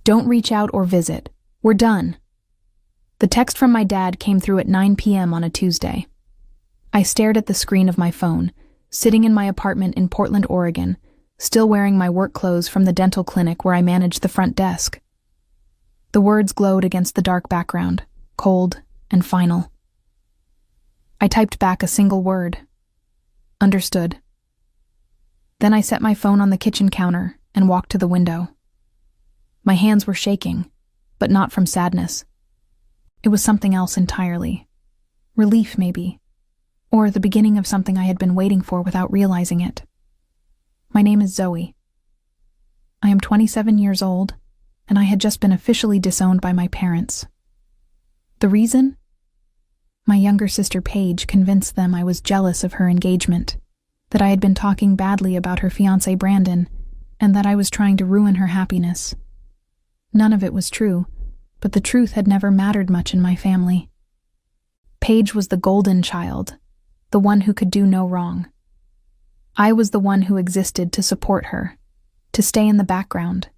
Don't reach out or visit. We're done. The text from my dad came through at 9 p.m. on a Tuesday. I stared at the screen of my phone, sitting in my apartment in Portland, Oregon, still wearing my work clothes from the dental clinic where I managed the front desk. The words glowed against the dark background, cold and final. I typed back a single word. Understood. Then I set my phone on the kitchen counter and walked to the window. My hands were shaking, but not from sadness. It was something else entirely. Relief, maybe. Or the beginning of something I had been waiting for without realizing it. My name is Zoe. I am 27 years old, and I had just been officially disowned by my parents. The reason? My younger sister Paige convinced them I was jealous of her engagement, that I had been talking badly about her fiancé Brandon, and that I was trying to ruin her happiness. None of it was true, but the truth had never mattered much in my family. Paige was the golden child, the one who could do no wrong. I was the one who existed to support her, to stay in the background,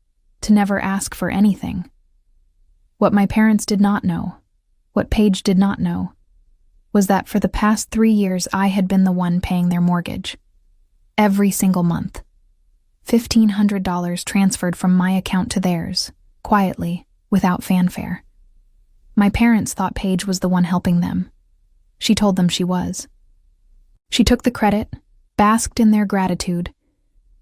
to never ask for anything. What my parents did not know, what Paige did not know, was that for the past 3 years I had been the one paying their mortgage. Every single month. $1,500 transferred from my account to theirs, quietly, without fanfare. My parents thought Paige was the one helping them. She told them she was. She took the credit, basked in their gratitude,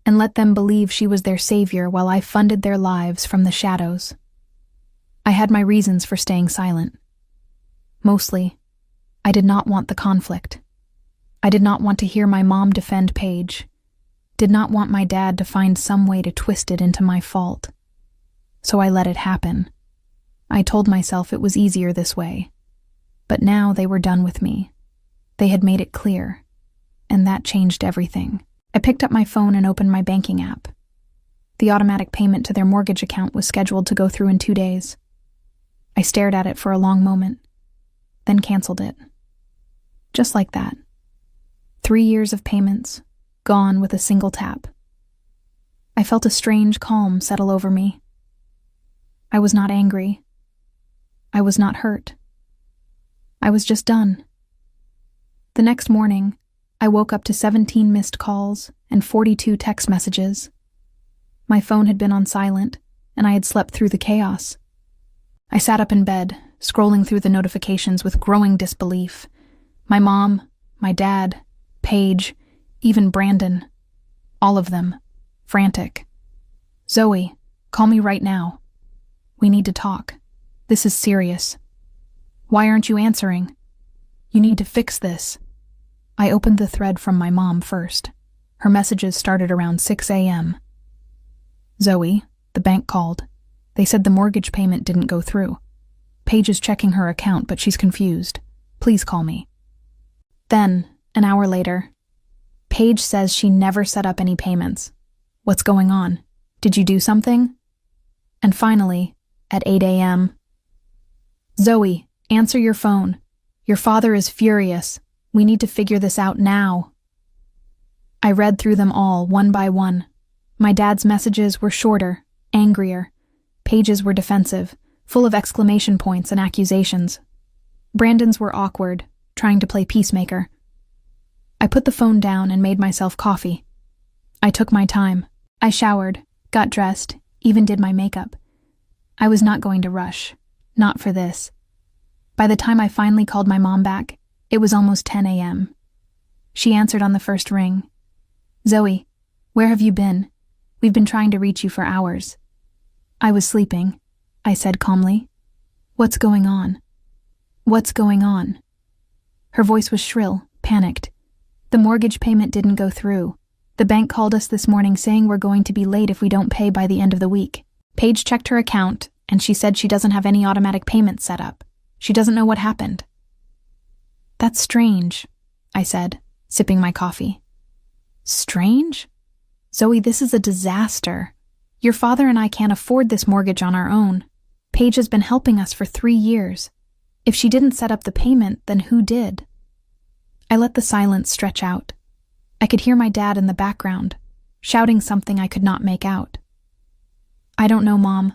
and let them believe she was their savior while I funded their lives from the shadows. I had my reasons for staying silent. Mostly, I did not want the conflict. I did not want to hear my mom defend Paige, did not want my dad to find some way to twist it into my fault. So I let it happen. I told myself it was easier this way. But now they were done with me. They had made it clear, and that changed everything. I picked up my phone and opened my banking app. The automatic payment to their mortgage account was scheduled to go through in 2 days. I stared at it for a long moment, then canceled it. Just like that. 3 years of payments, gone with a single tap. I felt a strange calm settle over me. I was not angry. I was not hurt. I was just done. The next morning, I woke up to 17 missed calls and 42 text messages. My phone had been on silent, and I had slept through the chaos. I sat up in bed, scrolling through the notifications with growing disbelief. My mom, my dad, Paige, even Brandon. All of them. Frantic. Zoe, call me right now. We need to talk. This is serious. Why aren't you answering? You need to fix this. I opened the thread from my mom first. Her messages started around 6 a.m. Zoe, the bank called. They said the mortgage payment didn't go through. Paige is checking her account, but she's confused. Please call me. Then, an hour later, Paige says she never set up any payments. What's going on? Did you do something? And finally, at 8 a.m., Zoe, answer your phone. Your father is furious. We need to figure this out now. I read through them all, one by one. My dad's messages were shorter, angrier. Paige's were defensive, full of exclamation points and accusations. Brandon's were awkward, trying to play peacemaker. I put the phone down and made myself coffee. I took my time. I showered, got dressed, even did my makeup. I was not going to rush. Not for this. By the time I finally called my mom back, it was almost 10 a.m. She answered on the first ring. Zoe, where have you been? We've been trying to reach you for hours. I was sleeping, I said calmly. What's going on? What's going on? Her voice was shrill, panicked. The mortgage payment didn't go through. The bank called us this morning saying we're going to be late if we don't pay by the end of the week. Paige checked her account, and she said she doesn't have any automatic payments set up. She doesn't know what happened. That's strange, I said, sipping my coffee. Strange? Zoe, this is a disaster. Your father and I can't afford this mortgage on our own. Paige has been helping us for 3 years. If she didn't set up the payment, then who did? I let the silence stretch out. I could hear my dad in the background, shouting something I could not make out. I don't know, Mom.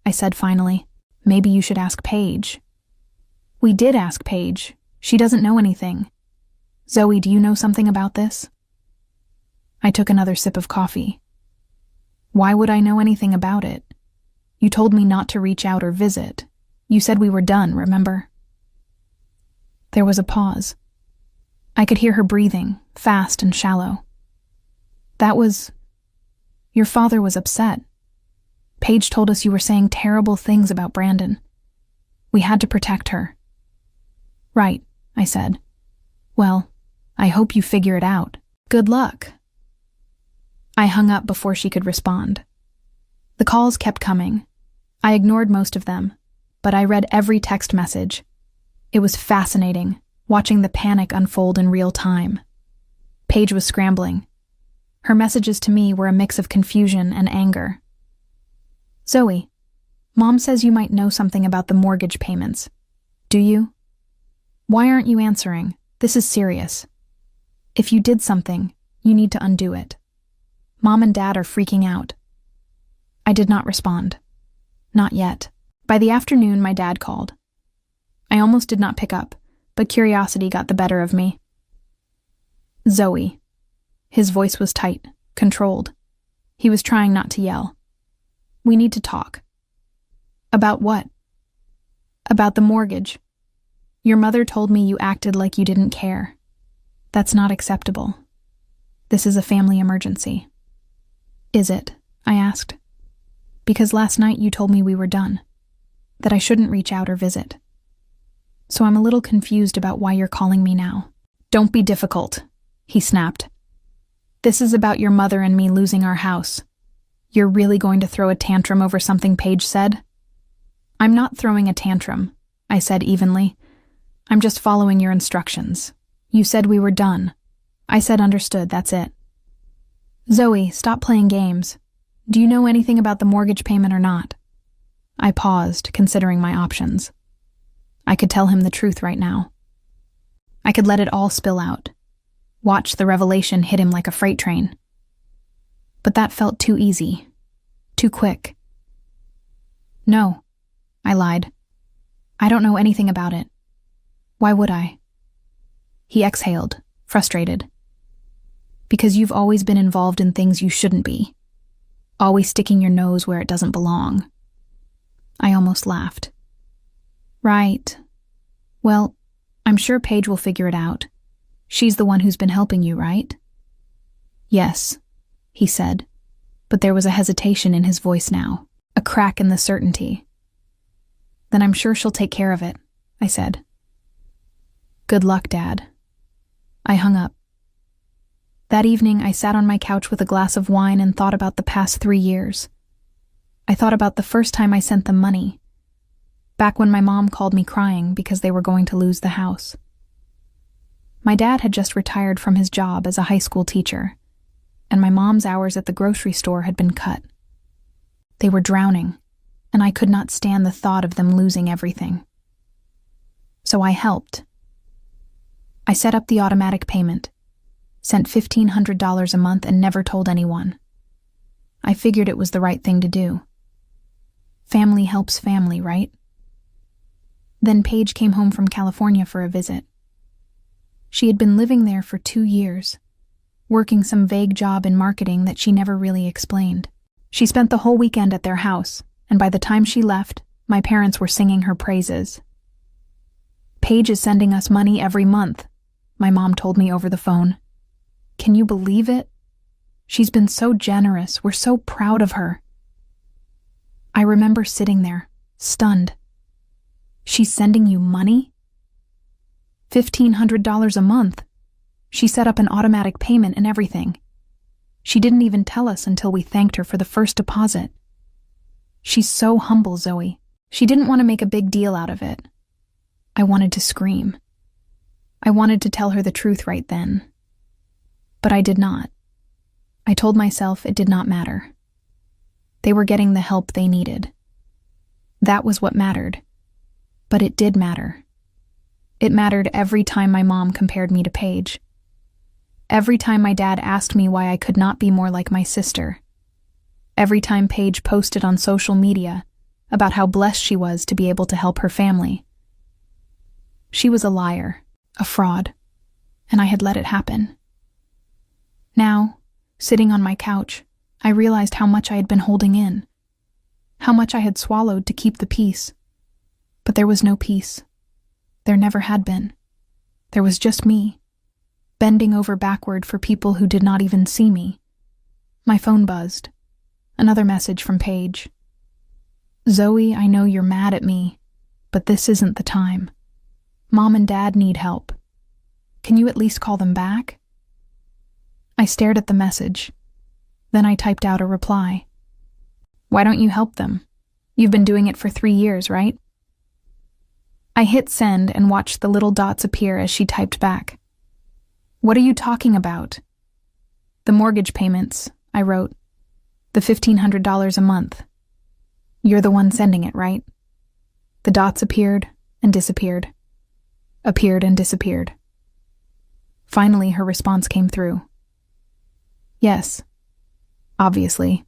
I said finally. Maybe you should ask Paige. We did ask Paige. She doesn't know anything. Zoe, do you know something about this? I took another sip of coffee. Why would I know anything about it? You told me not to reach out or visit. You said we were done, remember? There was a pause. I could hear her breathing, fast and shallow. Your father was upset. Paige told us you were saying terrible things about Brandon. We had to protect her. Right, I said. Well, I hope you figure it out. Good luck. I hung up before she could respond. The calls kept coming. I ignored most of them, but I read every text message. It was fascinating, watching the panic unfold in real time. Paige was scrambling. Her messages to me were a mix of confusion and anger. Zoe, Mom says you might know something about the mortgage payments. Do you? Why aren't you answering? This is serious. If you did something, you need to undo it. Mom and Dad are freaking out. I did not respond. Not yet. By the afternoon, my dad called. I almost did not pick up, but curiosity got the better of me. Zoe. His voice was tight, controlled. He was trying not to yell. We need to talk. About what? About the mortgage. Your mother told me you acted like you didn't care. That's not acceptable. This is a family emergency. Is it? I asked. Because last night you told me we were done, that I shouldn't reach out or visit. So I'm a little confused about why you're calling me now. Don't be difficult, he snapped. This is about your mother and me losing our house. You're really going to throw a tantrum over something Paige said? I'm not throwing a tantrum, I said evenly. I'm just following your instructions. You said we were done. I said understood, that's it. Zoe, stop playing games. Do you know anything about the mortgage payment or not? I paused, considering my options. I could tell him the truth right now. I could let it all spill out. Watch the revelation hit him like a freight train. But that felt too easy. Too quick. No, I lied. I don't know anything about it. Why would I? He exhaled, frustrated. Because you've always been involved in things you shouldn't be. Always sticking your nose where it doesn't belong. I almost laughed. Right. Well, I'm sure Paige will figure it out. She's the one who's been helping you, right? Yes, he said, but there was a hesitation in his voice now, a crack in the certainty. Then I'm sure she'll take care of it, I said. Good luck, Dad. I hung up. That evening, I sat on my couch with a glass of wine and thought about the past 3 years. I thought about the first time I sent them money, back when my mom called me crying because they were going to lose the house. My dad had just retired from his job as a high school teacher, and my mom's hours at the grocery store had been cut. They were drowning, and I could not stand the thought of them losing everything. So I helped. I set up the automatic payment, sent $1,500 a month and never told anyone. I figured it was the right thing to do. Family helps family, right? Then Paige came home from California for a visit. She had been living there for 2 years, working some vague job in marketing that she never really explained. She spent the whole weekend at their house, and by the time she left, my parents were singing her praises. Paige is sending us money every month, my mom told me over the phone. Can you believe it? She's been so generous. We're so proud of her. I remember sitting there, stunned. She's sending you money? $1,500 a month. She set up an automatic payment and everything. She didn't even tell us until we thanked her for the first deposit. She's so humble, Zoe. She didn't want to make a big deal out of it. I wanted to scream. I wanted to tell her the truth right then. But I did not. I told myself it did not matter. They were getting the help they needed. That was what mattered. But it did matter. It mattered every time my mom compared me to Paige. Every time my dad asked me why I could not be more like my sister. Every time Paige posted on social media about how blessed she was to be able to help her family. She was a liar, a fraud, and I had let it happen. Now, sitting on my couch, I realized how much I had been holding in, how much I had swallowed to keep the peace. But there was no peace. There never had been. There was just me, bending over backward for people who did not even see me. My phone buzzed. Another message from Paige. "Zoe, I know you're mad at me, but this isn't the time. Mom and Dad need help. Can you at least call them back?" I stared at the message. Then I typed out a reply. "Why don't you help them? You've been doing it for 3 years, right?" I hit send and watched the little dots appear as she typed back. "What are you talking about?" "The mortgage payments," I wrote. "The $1,500 a month. You're the one sending it, right?" The dots appeared and disappeared. Appeared and disappeared. Finally, her response came through. "Yes. Obviously.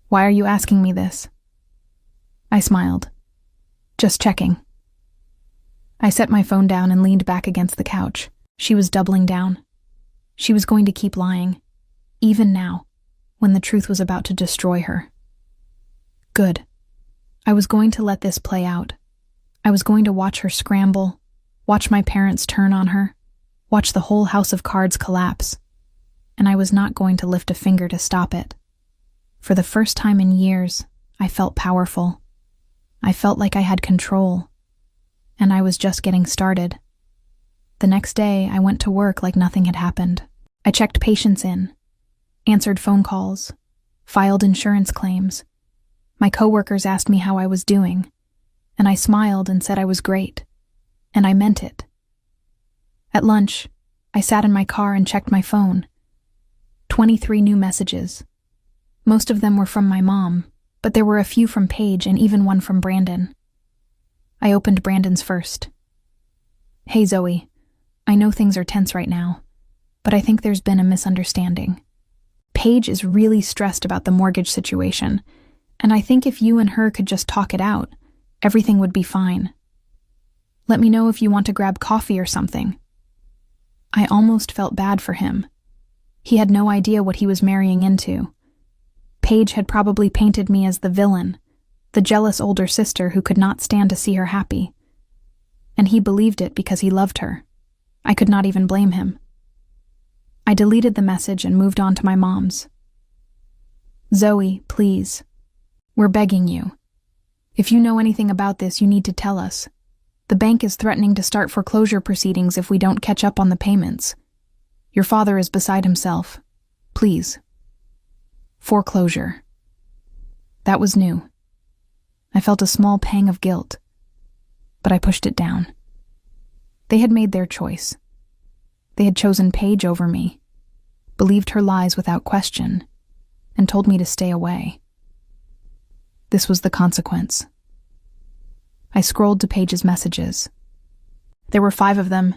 Why are you asking me this?" I smiled. "Just checking." I set my phone down and leaned back against the couch. She was doubling down. She was going to keep lying, even now, when the truth was about to destroy her. Good. I was going to let this play out. I was going to watch her scramble, watch my parents turn on her, watch the whole house of cards collapse. And I was not going to lift a finger to stop it. For the first time in years, I felt powerful. I felt like I had control. And I was just getting started. The next day, I went to work like nothing had happened. I checked patients in, answered phone calls, filed insurance claims. My coworkers asked me how I was doing, and I smiled and said I was great, and I meant it. At lunch, I sat in my car and checked my phone. 23 new messages. Most of them were from my mom, but there were a few from Paige and even one from Brandon. I opened Brandon's first. "Hey Zoe, I know things are tense right now, but I think there's been a misunderstanding. Paige is really stressed about the mortgage situation, and I think if you and her could just talk it out, everything would be fine. Let me know if you want to grab coffee or something." I almost felt bad for him. He had no idea what he was marrying into. Paige had probably painted me as the villain, the jealous older sister who could not stand to see her happy. And he believed it because he loved her. I could not even blame him. I deleted the message and moved on to my mom's. "Zoe, please. We're begging you. If you know anything about this, you need to tell us. The bank is threatening to start foreclosure proceedings if we don't catch up on the payments. Your father is beside himself. Please." Foreclosure. That was new. I felt a small pang of guilt, but I pushed it down. They had made their choice. They had chosen Paige over me, believed her lies without question, and told me to stay away. This was the consequence. I scrolled to Paige's messages. There were 5 of them,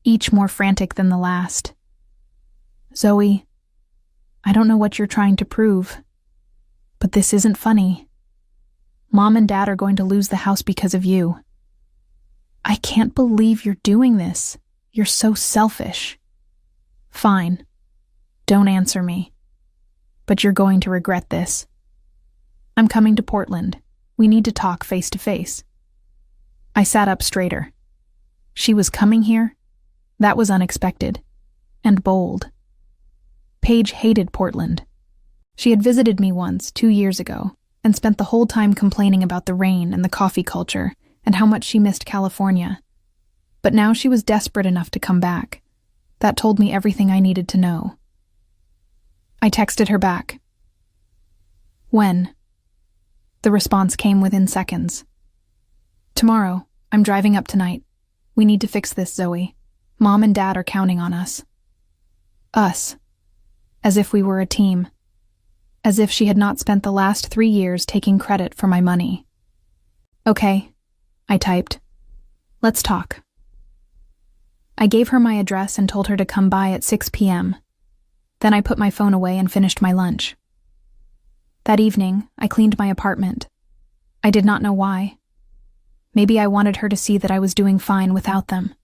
each more frantic than the last. "Zoe, I don't know what you're trying to prove, but this isn't funny. Mom and Dad are going to lose the house because of you. I can't believe you're doing this. You're so selfish. Fine. Don't answer me. But you're going to regret this. I'm coming to Portland. We need to talk face to face." I sat up straighter. She was coming here? That was unexpected. And bold. Paige hated Portland. She had visited me once, 2 years ago, and spent the whole time complaining about the rain and the coffee culture and how much she missed California. But now she was desperate enough to come back. That told me everything I needed to know. I texted her back. "When?" The response came within seconds. "Tomorrow. I'm driving up tonight. We need to fix this, Zoe. Mom and Dad are counting on us." Us. As if we were a team. As if she had not spent the last 3 years taking credit for my money. "Okay," I typed. "Let's talk." I gave her my address and told her to come by at 6 p.m. Then I put my phone away and finished my lunch. That evening, I cleaned my apartment. I did not know why. Maybe I wanted her to see that I was doing fine without them,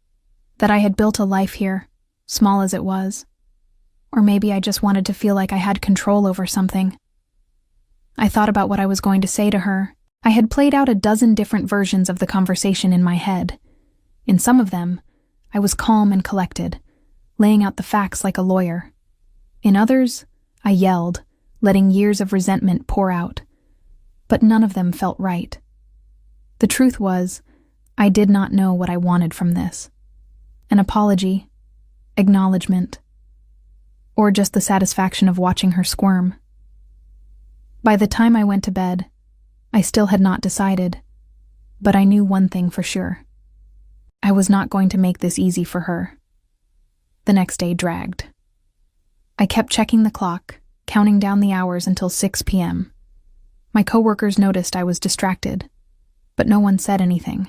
that I had built a life here, small as it was. Or maybe I just wanted to feel like I had control over something. I thought about what I was going to say to her. I had played out a dozen different versions of the conversation in my head. In some of them, I was calm and collected, laying out the facts like a lawyer. In others, I yelled, letting years of resentment pour out. But none of them felt right. The truth was, I did not know what I wanted from this. An apology, acknowledgement, or just the satisfaction of watching her squirm. By the time I went to bed, I still had not decided, but I knew one thing for sure. I was not going to make this easy for her. The next day dragged. I kept checking the clock, counting down the hours until 6 p.m. My coworkers noticed I was distracted, but no one said anything.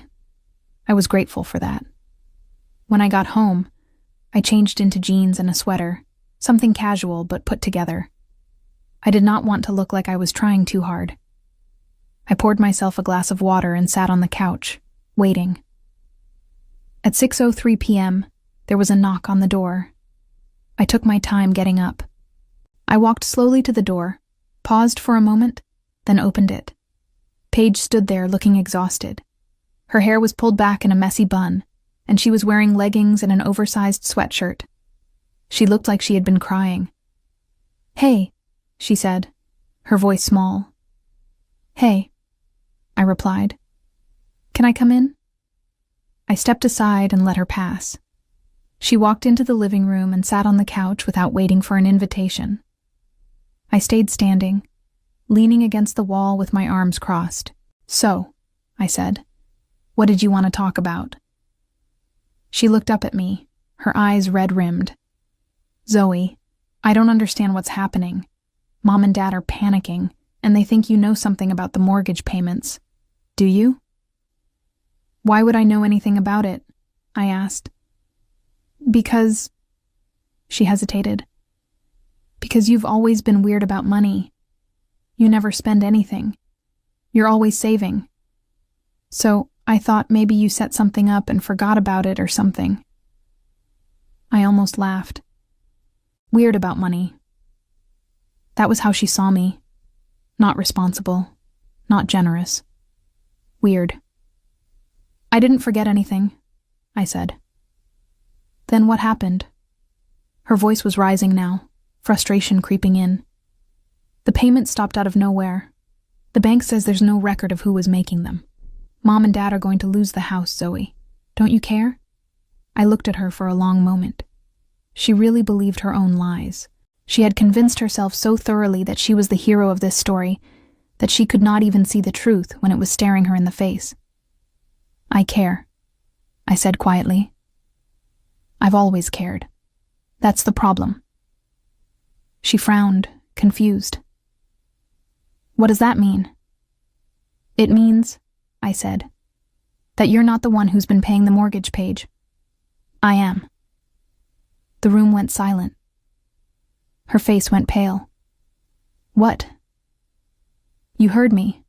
I was grateful for that. When I got home, I changed into jeans and a sweater, something casual but put together. I did not want to look like I was trying too hard. I poured myself a glass of water and sat on the couch, waiting. At 6:03 p.m., there was a knock on the door. I took my time getting up. I walked slowly to the door, paused for a moment, then opened it. Paige stood there looking exhausted. Her hair was pulled back in a messy bun, and she was wearing leggings and an oversized sweatshirt. She looked like she had been crying. "Hey," she said, her voice small. "Hey," I replied. "Can I come in?" I stepped aside and let her pass. She walked into the living room and sat on the couch without waiting for an invitation. I stayed standing, leaning against the wall with my arms crossed. "So," I said, "what did you want to talk about?" She looked up at me, her eyes red-rimmed. "Zoe, I don't understand what's happening. Mom and Dad are panicking, and they think you know something about the mortgage payments. Do you?" "Why would I know anything about it?" I asked. "Because," she hesitated, "because you've always been weird about money. You never spend anything. You're always saving. So I thought maybe you set something up and forgot about it or something." I almost laughed. Weird about money. That was how she saw me. Not responsible. Not generous. Weird. "I didn't forget anything," I said. "Then what happened?" Her voice was rising now, frustration creeping in. "The payments stopped out of nowhere. The bank says there's no record of who was making them. Mom and Dad are going to lose the house, Zoe. Don't you care?" I looked at her for a long moment. She really believed her own lies. She had convinced herself so thoroughly that she was the hero of this story that she could not even see the truth when it was staring her in the face. "I care," I said quietly. "I've always cared. That's the problem." She frowned, confused. "What does that mean?" "It means," I said, "that you're not the one who's been paying the mortgage, Paige. I am." The room went silent. Her face went pale. "What?" "You heard me."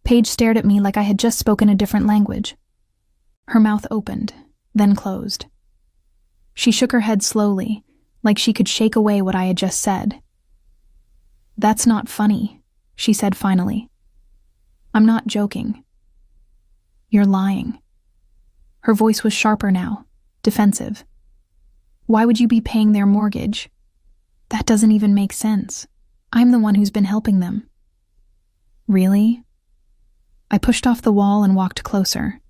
Paige stared at me like I had just spoken a different language. Her mouth opened, then closed. She shook her head slowly, like she could shake away what I had just said. "That's not funny," she said finally. "I'm not joking. You're lying." Her voice was sharper now, defensive. "Why would you be paying their mortgage? That doesn't even make sense. I'm the one who's been helping them." "Really?" I pushed off the wall and walked closer.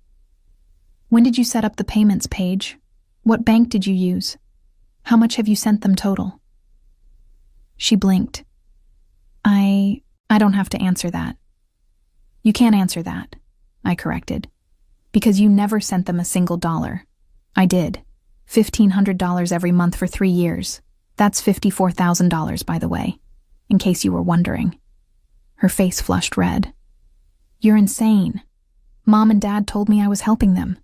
"When did you set up the payments, Paige? What bank did you use? How much have you sent them total?" She blinked. I don't have to answer that." "You can't answer that," I corrected, "because you never sent them a single dollar. I did. $1,500 every month for 3 years. That's $54,000, by the way, in case you were wondering." Her face flushed red. "You're insane. Mom and Dad told me I was helping them.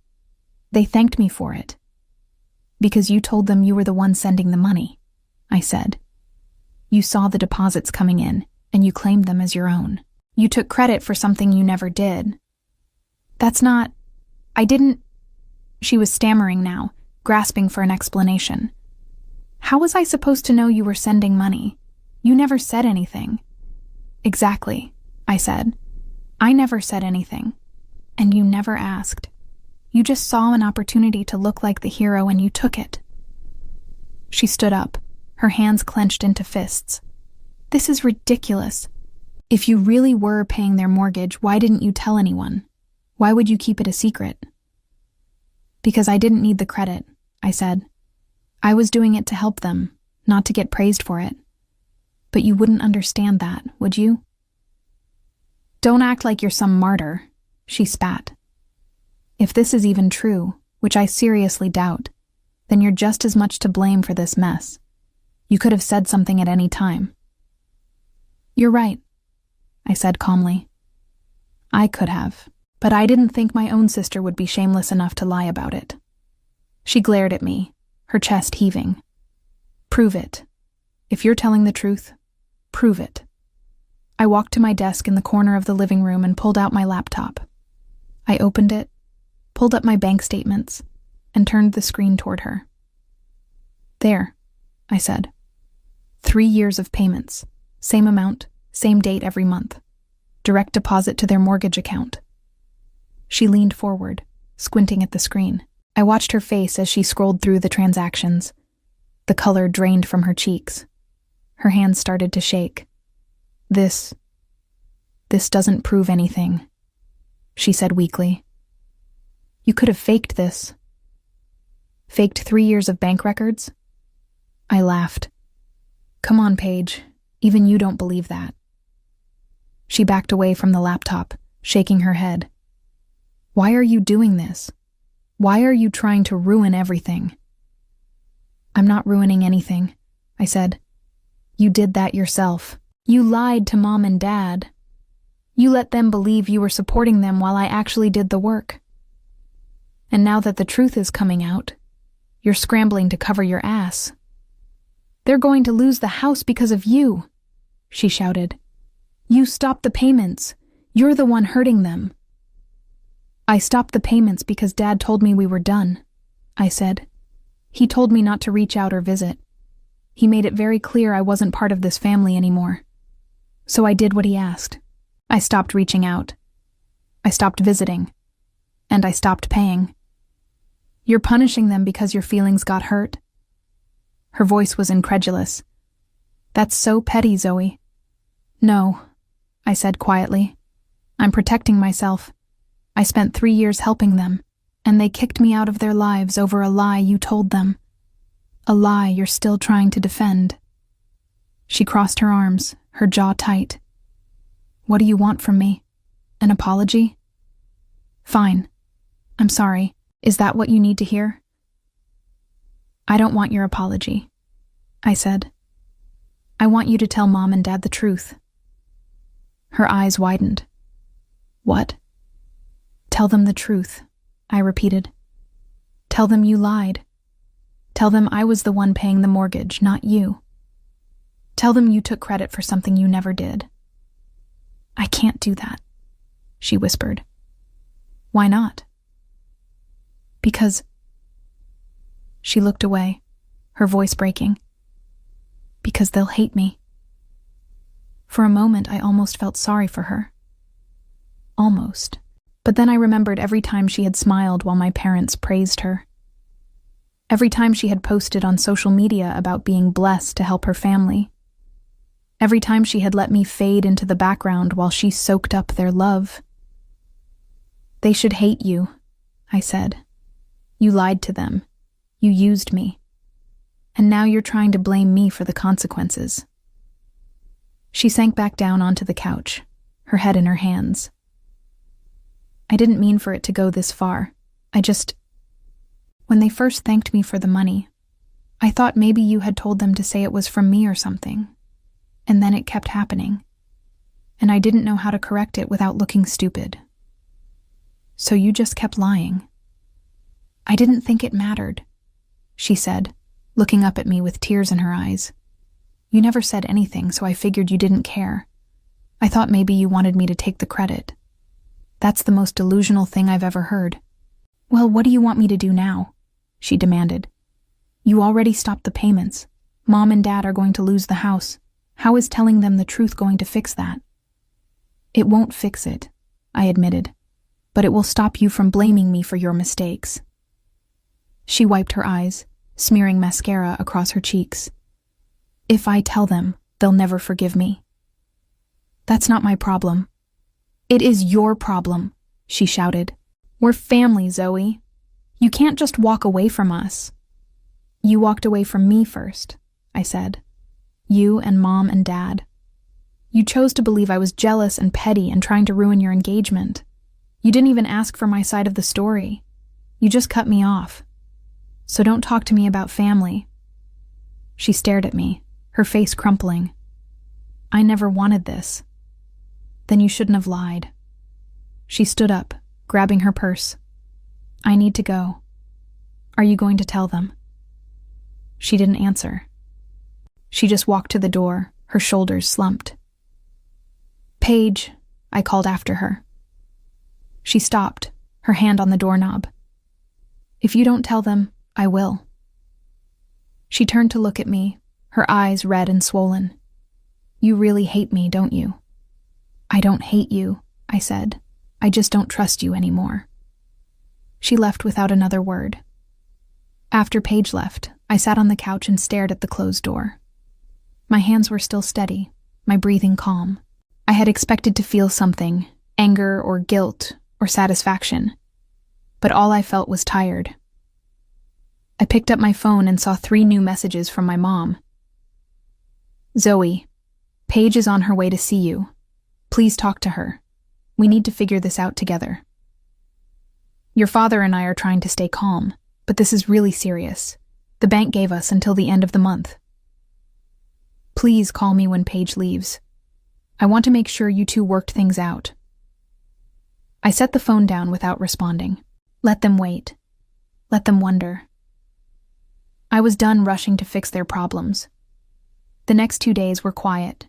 They thanked me for it." "Because you told them you were the one sending the money," I said. "You saw the deposits coming in, and you claimed them as your own." You took credit for something you never did. That's not... I didn't... She was stammering now, grasping for an explanation. How was I supposed to know you were sending money? You never said anything. Exactly, I said. I never said anything. And you never asked. You just saw an opportunity to look like the hero and you took it. She stood up, her hands clenched into fists. This is ridiculous. If you really were paying their mortgage, why didn't you tell anyone? Why would you keep it a secret? Because I didn't need the credit, I said. I was doing it to help them, not to get praised for it. But you wouldn't understand that, would you? Don't act like you're some martyr, she spat. If this is even true, which I seriously doubt, then you're just as much to blame for this mess. You could have said something at any time. You're right, I said calmly. I could have, but I didn't think my own sister would be shameless enough to lie about it. She glared at me, her chest heaving. Prove it. If you're telling the truth, prove it. I walked to my desk in the corner of the living room and pulled out my laptop. I opened it, pulled up my bank statements, and turned the screen toward her. There, I said. 3 years of payments. Same amount, same date every month. Direct deposit to their mortgage account. She leaned forward, squinting at the screen. I watched her face as she scrolled through the transactions. The color drained from her cheeks. Her hands started to shake. This doesn't prove anything, she said weakly. You could have faked this. Faked 3 years of bank records? I laughed. Come on, Paige. Even you don't believe that. She backed away from the laptop, shaking her head. Why are you doing this? Why are you trying to ruin everything? I'm not ruining anything, I said. You did that yourself. You lied to Mom and Dad. You let them believe you were supporting them while I actually did the work. And now that the truth is coming out, you're scrambling to cover your ass. They're going to lose the house because of you, she shouted. You stopped the payments. You're the one hurting them. I stopped the payments because Dad told me we were done, I said. He told me not to reach out or visit. He made it very clear I wasn't part of this family anymore. So I did what he asked. I stopped reaching out. I stopped visiting. And I stopped paying. You're punishing them because your feelings got hurt? Her voice was incredulous. That's so petty, Zoe. No, I said quietly. I'm protecting myself. I spent 3 years helping them, and they kicked me out of their lives over a lie you told them. A lie you're still trying to defend. She crossed her arms, her jaw tight. What do you want from me? An apology? Fine. I'm sorry. Is that what you need to hear? I don't want your apology, I said. I want you to tell Mom and Dad the truth. Her eyes widened. What? Tell them the truth, I repeated. Tell them you lied. Tell them I was the one paying the mortgage, not you. Tell them you took credit for something you never did. I can't do that, she whispered. Why not? Because... She looked away, her voice breaking. Because they'll hate me. For a moment, I almost felt sorry for her. Almost. But then I remembered every time she had smiled while my parents praised her. Every time she had posted on social media about being blessed to help her family. Every time she had let me fade into the background while she soaked up their love. They should hate you, I said. You lied to them. You used me. And now you're trying to blame me for the consequences. She sank back down onto the couch, her head in her hands. I didn't mean for it to go this far. When they first thanked me for the money, I thought maybe you had told them to say it was from me or something. And then it kept happening. And I didn't know how to correct it without looking stupid. So you just kept lying. I didn't think it mattered, she said, looking up at me with tears in her eyes. You never said anything, so I figured you didn't care. I thought maybe you wanted me to take the credit. That's the most delusional thing I've ever heard. Well, what do you want me to do now? She demanded. You already stopped the payments. Mom and Dad are going to lose the house. How is telling them the truth going to fix that? It won't fix it, I admitted, but it will stop you from blaming me for your mistakes. She wiped her eyes, smearing mascara across her cheeks. If I tell them, they'll never forgive me. That's not my problem. It is your problem, she shouted. We're family, Zoe. You can't just walk away from us. You walked away from me first, I said. You and Mom and Dad. You chose to believe I was jealous and petty and trying to ruin your engagement. You didn't even ask for my side of the story. You just cut me off. So don't talk to me about family. She stared at me, her face crumpling. I never wanted this. Then you shouldn't have lied. She stood up, grabbing her purse. I need to go. Are you going to tell them? She didn't answer. She just walked to the door, her shoulders slumped. Paige, I called after her. She stopped, her hand on the doorknob. If you don't tell them, I will. She turned to look at me, her eyes red and swollen. You really hate me, don't you? I don't hate you, I said. I just don't trust you anymore. She left without another word. After Paige left, I sat on the couch and stared at the closed door. My hands were still steady, my breathing calm. I had expected to feel something, anger or guilt or satisfaction, but all I felt was tired. I picked up my phone and saw 3 new messages from my mom. Zoe, Paige is on her way to see you. Please talk to her. We need to figure this out together. Your father and I are trying to stay calm, but this is really serious. The bank gave us until the end of the month. Please call me when Paige leaves. I want to make sure you two worked things out. I set the phone down without responding. Let them wait. Let them wonder. I was done rushing to fix their problems. The next 2 days were quiet.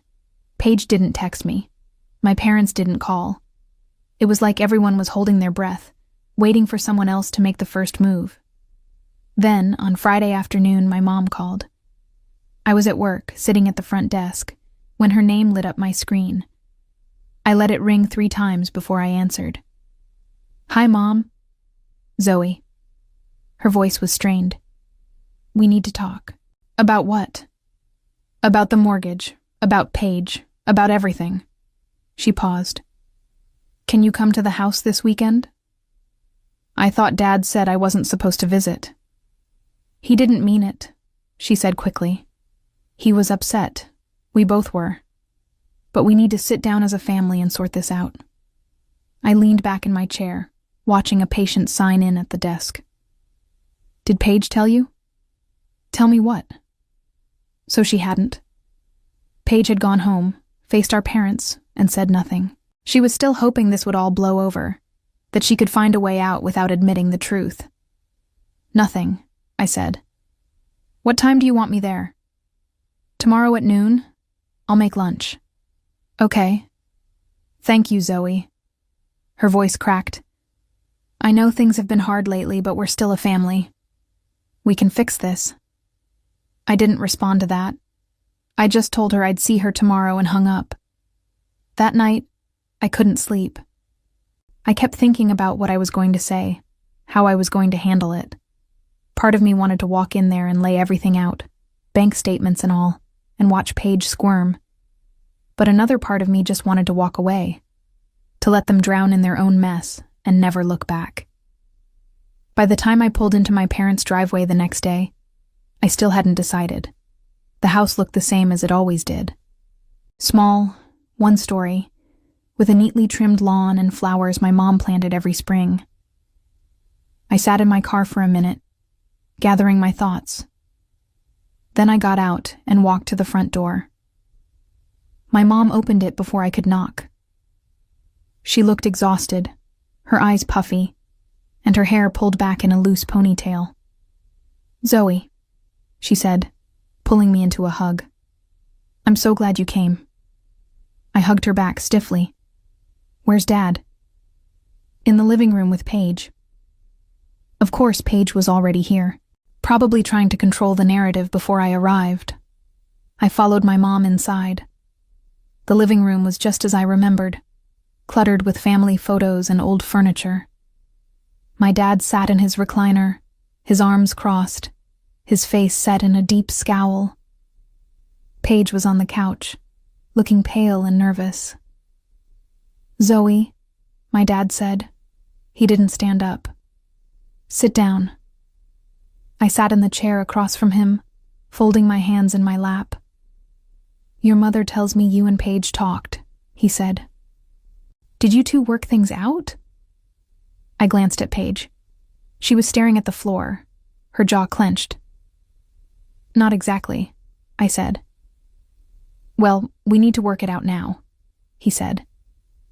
Paige didn't text me. My parents didn't call. It was like everyone was holding their breath, waiting for someone else to make the first move. Then, on Friday afternoon, my mom called. I was at work, sitting at the front desk, when her name lit up my screen. I let it ring 3 times before I answered. Hi, Mom. Zoe. Her voice was strained. We need to talk. About what? About the mortgage, about Paige, about everything. She paused. Can you come to the house this weekend? I thought Dad said I wasn't supposed to visit. He didn't mean it, she said quickly. He was upset. We both were. But we need to sit down as a family and sort this out. I leaned back in my chair, watching a patient sign in at the desk. Did Paige tell you? Tell me what? So she hadn't. Paige had gone home, faced our parents, and said nothing. She was still hoping this would all blow over, that she could find a way out without admitting the truth. Nothing, I said. What time do you want me there? Tomorrow at noon? I'll make lunch. Okay. Thank you, Zoe. Her voice cracked. I know things have been hard lately, but we're still a family. We can fix this. I didn't respond to that. I just told her I'd see her tomorrow and hung up. That night, I couldn't sleep. I kept thinking about what I was going to say, how I was going to handle it. Part of me wanted to walk in there and lay everything out, bank statements and all, and watch Paige squirm. But another part of me just wanted to walk away, to let them drown in their own mess and never look back. By the time I pulled into my parents' driveway the next day, I still hadn't decided. The house looked the same as it always did. Small, 1-story, with a neatly trimmed lawn and flowers my mom planted every spring. I sat in my car for a minute, gathering my thoughts. Then I got out and walked to the front door. My mom opened it before I could knock. She looked exhausted, her eyes puffy, and her hair pulled back in a loose ponytail. Zoe, she said, pulling me into a hug. I'm so glad you came. I hugged her back stiffly. Where's Dad? In the living room with Paige. Of course, Paige was already here, probably trying to control the narrative before I arrived. I followed my mom inside. The living room was just as I remembered, cluttered with family photos and old furniture. My dad sat in his recliner, his arms crossed, his face set in a deep scowl. Paige was on the couch, looking pale and nervous. Zoe, my dad said. He didn't stand up. Sit down. I sat in the chair across from him, folding my hands in my lap. Your mother tells me you and Paige talked, he said. Did you two work things out? I glanced at Paige. She was staring at the floor, her jaw clenched. Not exactly, I said. Well, we need to work it out now, he said.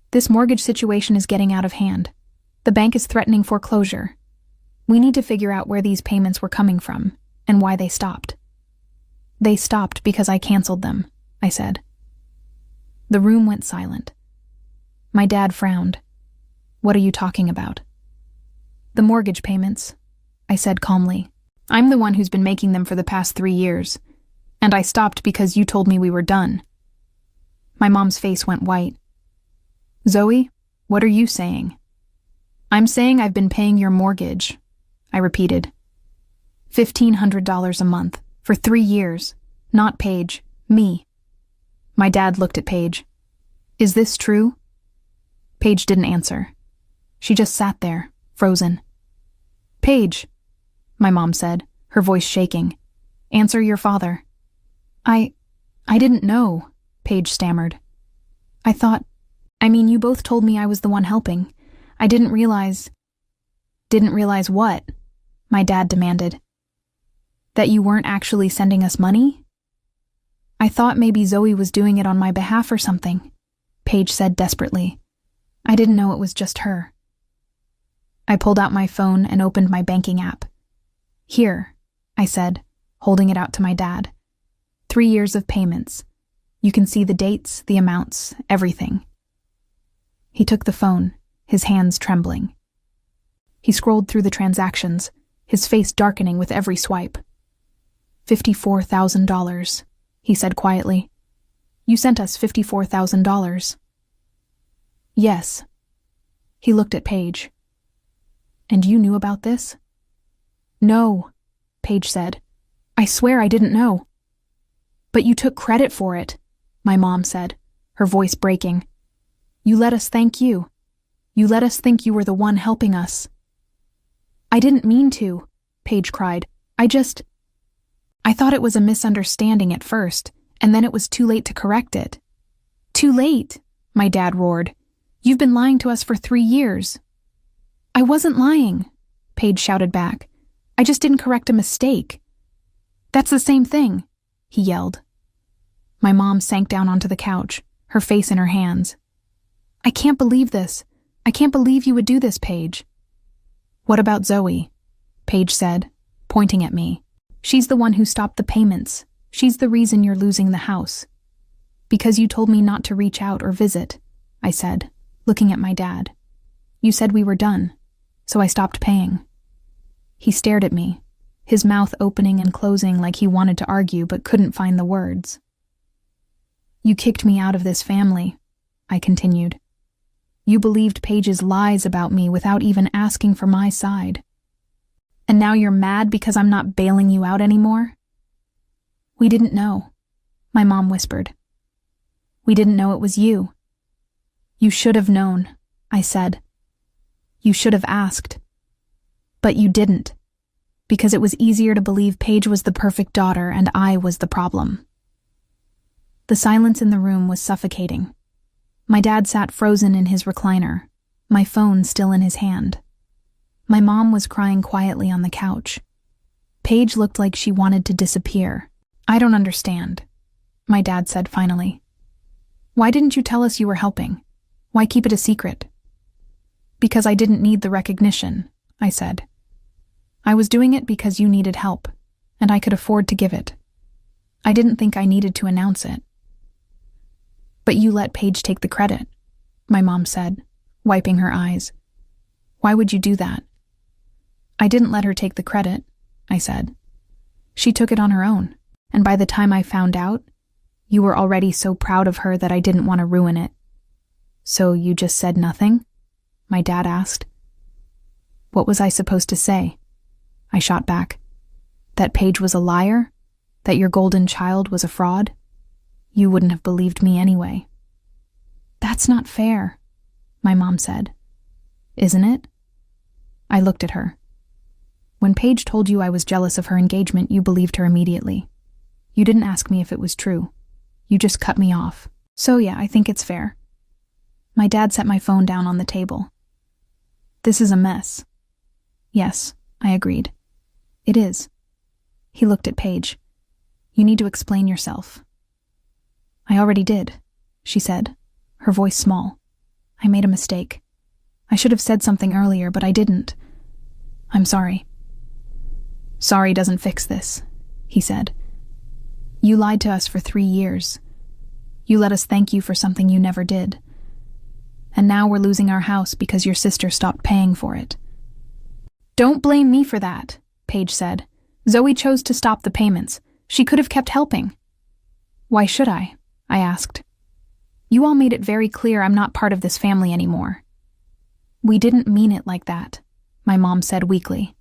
This mortgage situation is getting out of hand. The bank is threatening foreclosure. We need to figure out where these payments were coming from and why they stopped. They stopped because I canceled them, I said. The room went silent. My dad frowned. What are you talking about? The mortgage payments, I said calmly. I'm the one who's been making them for the past 3 years, and I stopped because you told me we were done. My mom's face went white. Zoe, what are you saying? I'm saying I've been paying your mortgage, I repeated. $1,500 a month, for 3 years. Not Paige, me. My dad looked at Paige. Is this true? Paige didn't answer. She just sat there, frozen. Paige, my mom said, her voice shaking. Answer your father. I didn't know, Paige stammered. You both told me I was the one helping. I didn't realize. Didn't realize what? My dad demanded. That you weren't actually sending us money? I thought maybe Zoe was doing it on my behalf or something, Paige said desperately. I didn't know it was just her. I pulled out my phone and opened my banking app. Here, I said, holding it out to my dad. 3 years of payments. You can see the dates, the amounts, everything. He took the phone, his hands trembling. He scrolled through the transactions, his face darkening with every swipe. $54,000, he said quietly. You sent us $54,000. Yes. He looked at Paige. And you knew about this? No, Paige said. I swear I didn't know. But you took credit for it, my mom said, her voice breaking. You let us thank you. You let us think you were the one helping us. I didn't mean to, Paige cried. I thought it was a misunderstanding at first, and then it was too late to correct it. Too late, my dad roared. You've been lying to us for 3 years. I wasn't lying, Paige shouted back. I just didn't correct a mistake. That's the same thing, he yelled. My mom sank down onto the couch, her face in her hands. I can't believe this. I can't believe you would do this, Paige. What about Zoe? Paige said, pointing at me. She's the one who stopped the payments. She's the reason you're losing the house. Because you told me not to reach out or visit, I said, looking at my dad. You said we were done, so I stopped paying. He stared at me, his mouth opening and closing like he wanted to argue but couldn't find the words. You kicked me out of this family, I continued. You believed Paige's lies about me without even asking for my side. And now you're mad because I'm not bailing you out anymore? We didn't know, my mom whispered. We didn't know it was you. You should have known, I said. You should have asked. But you didn't, because it was easier to believe Paige was the perfect daughter and I was the problem. The silence in the room was suffocating. My dad sat frozen in his recliner, my phone still in his hand. My mom was crying quietly on the couch. Paige looked like she wanted to disappear. I don't understand, my dad said finally. Why didn't you tell us you were helping? Why keep it a secret? Because I didn't need the recognition, I said. I was doing it because you needed help, and I could afford to give it. I didn't think I needed to announce it. But you let Paige take the credit, my mom said, wiping her eyes. Why would you do that? I didn't let her take the credit, I said. She took it on her own, and by the time I found out, you were already so proud of her that I didn't want to ruin it. So you just said nothing? My dad asked. What was I supposed to say? I shot back. That Paige was a liar? That your golden child was a fraud? You wouldn't have believed me anyway. That's not fair, my mom said. Isn't it? I looked at her. When Paige told you I was jealous of her engagement, you believed her immediately. You didn't ask me if it was true. You just cut me off. So yeah, I think it's fair. My dad set my phone down on the table. This is a mess. Yes, I agreed. It is. He looked at Paige. You need to explain yourself. I already did, she said, her voice small. I made a mistake. I should have said something earlier, but I didn't. I'm sorry. Sorry doesn't fix this, he said. You lied to us for 3 years. You let us thank you for something you never did. And now we're losing our house because your sister stopped paying for it. Don't blame me for that, Paige said. Zoe chose to stop the payments. She could have kept helping. Why should I asked. You all made it very clear I'm not part of this family anymore. We didn't mean it like that, my mom said weakly.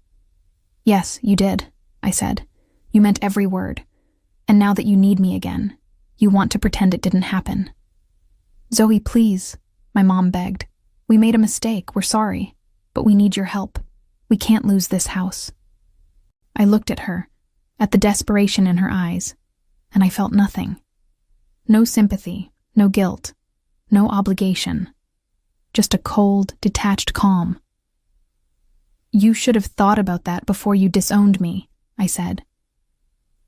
Yes, you did, I said. You meant every word. And now that you need me again, you want to pretend it didn't happen. Zoe, please, my mom begged. We made a mistake, we're sorry, but we need your help. We can't lose this house. I looked at her, at the desperation in her eyes, and I felt nothing. No sympathy, no guilt, no obligation. Just a cold, detached calm. You should have thought about that before you disowned me, I said.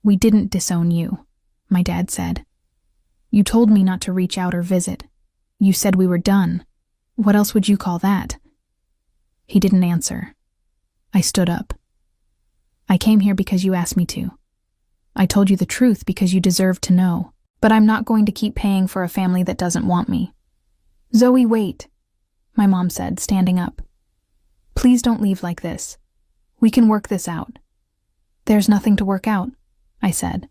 We didn't disown you, my dad said. You told me not to reach out or visit. You said we were done. What else would you call that? He didn't answer. I stood up. I came here because you asked me to. I told you the truth because you deserved to know, but I'm not going to keep paying for a family that doesn't want me. Zoe, wait, my mom said, standing up. Please don't leave like this. We can work this out. There's nothing to work out, I said.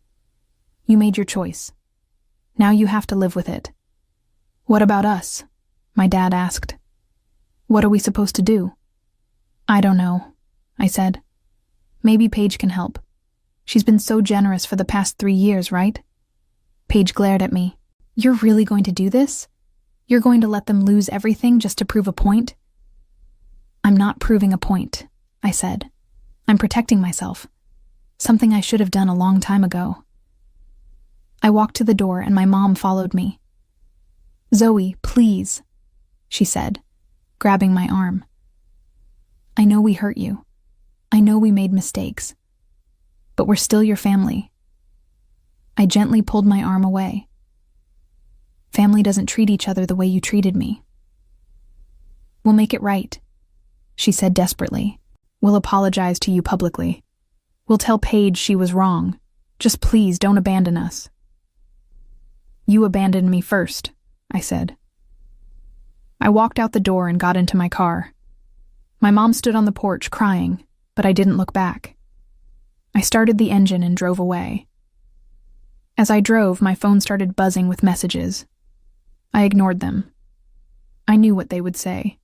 You made your choice. Now you have to live with it. What about us? My dad asked. What are we supposed to do? I don't know, I said. Maybe Paige can help. She's been so generous for the past 3 years, right? Paige glared at me. You're really going to do this? You're going to let them lose everything just to prove a point? I'm not proving a point, I said. I'm protecting myself. Something I should have done a long time ago. I walked to the door and my mom followed me. Zoe, please, she said, grabbing my arm. I know we hurt you. I know we made mistakes. But we're still your family. I gently pulled my arm away. Family doesn't treat each other the way you treated me. We'll make it right, she said desperately. We'll apologize to you publicly. We'll tell Paige she was wrong. Just please don't abandon us. You abandoned me first, I said. I walked out the door and got into my car. My mom stood on the porch crying, but I didn't look back. I started the engine and drove away. As I drove, my phone started buzzing with messages. I ignored them. I knew what they would say.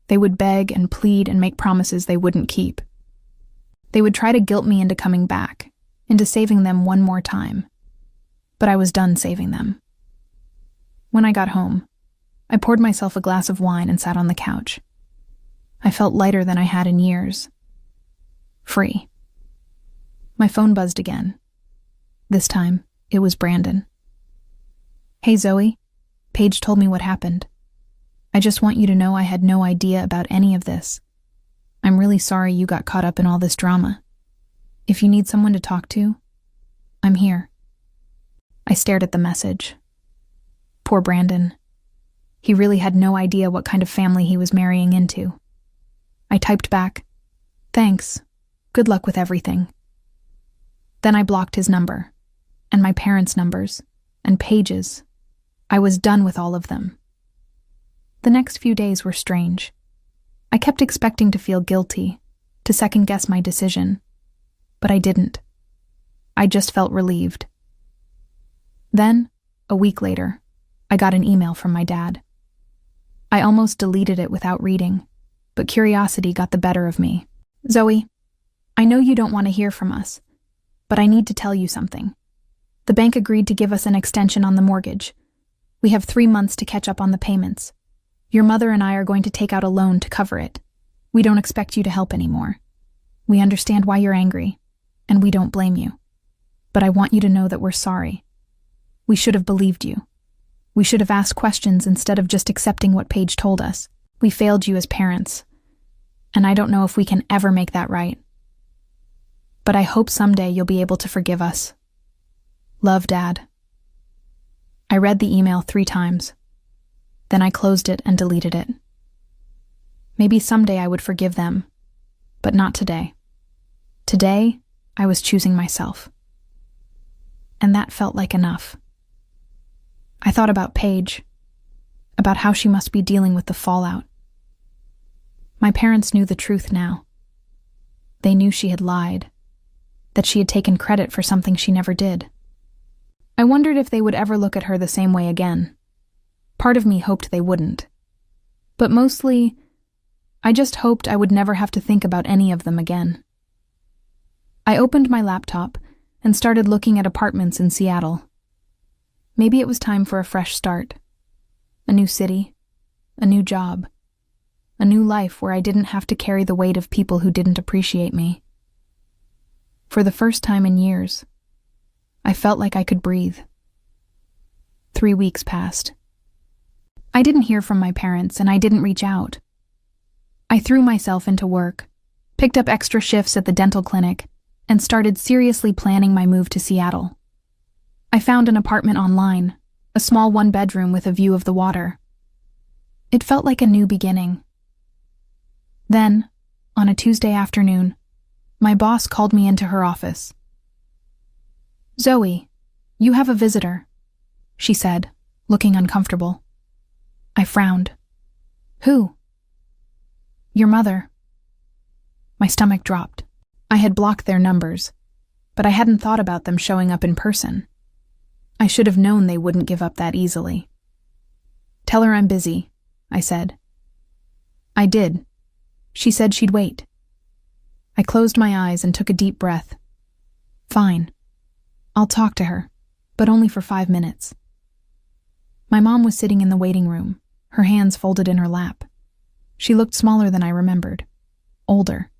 They would beg and plead and make promises they wouldn't keep. They would try to guilt me into coming back, into saving them one more time. But I was done saving them. When I got home, I poured myself a glass of wine and sat on the couch. I felt lighter than I had in years. Free. My phone buzzed again. This time, it was Brandon. Hey Zoe, Paige told me what happened. I just want you to know I had no idea about any of this. I'm really sorry you got caught up in all this drama. If you need someone to talk to, I'm here. I stared at the message. Poor Brandon. He really had no idea what kind of family he was marrying into. I typed back, "Thanks. Good luck with everything." Then I blocked his number, and my parents' numbers, and Paige's. I was done with all of them. The next few days were strange. I kept expecting to feel guilty, to second-guess my decision, but I didn't. I just felt relieved. Then, a week later, I got an email from my dad. I almost deleted it without reading, but curiosity got the better of me. "Zoe, I know you don't want to hear from us, but I need to tell you something. The bank agreed to give us an extension on the mortgage. We have 3 months to catch up on the payments. Your mother and I are going to take out a loan to cover it. We don't expect you to help anymore. We understand why you're angry, and we don't blame you. But I want you to know that we're sorry. We should have believed you. We should have asked questions instead of just accepting what Paige told us. We failed you as parents, and I don't know if we can ever make that right. But I hope someday you'll be able to forgive us. Love, Dad." I read the email 3 times. Then I closed it and deleted it. Maybe someday I would forgive them, but not today. Today, I was choosing myself. And that felt like enough. I thought about Paige, about how she must be dealing with the fallout. My parents knew the truth now. They knew she had lied, that she had taken credit for something she never did. I wondered if they would ever look at her the same way again. Part of me hoped they wouldn't. But mostly, I just hoped I would never have to think about any of them again. I opened my laptop and started looking at apartments in Seattle. Maybe it was time for a fresh start. A new city, a new job, a new life where I didn't have to carry the weight of people who didn't appreciate me. For the first time in years, I felt like I could breathe. 3 weeks passed. I didn't hear from my parents and I didn't reach out. I threw myself into work, picked up extra shifts at the dental clinic, and started seriously planning my move to Seattle. I found an apartment online, a small 1-bedroom with a view of the water. It felt like a new beginning. Then, on a Tuesday afternoon, my boss called me into her office. "Zoe, you have a visitor," she said, looking uncomfortable. I frowned. "Who?" "Your mother." My stomach dropped. I had blocked their numbers, but I hadn't thought about them showing up in person. I should have known they wouldn't give up that easily. "Tell her I'm busy," I said. I did. She said she'd wait. I closed my eyes and took a deep breath. Fine. I'll talk to her, but only for 5 minutes. My mom was sitting in the waiting room, her hands folded in her lap. She looked smaller than I remembered, older.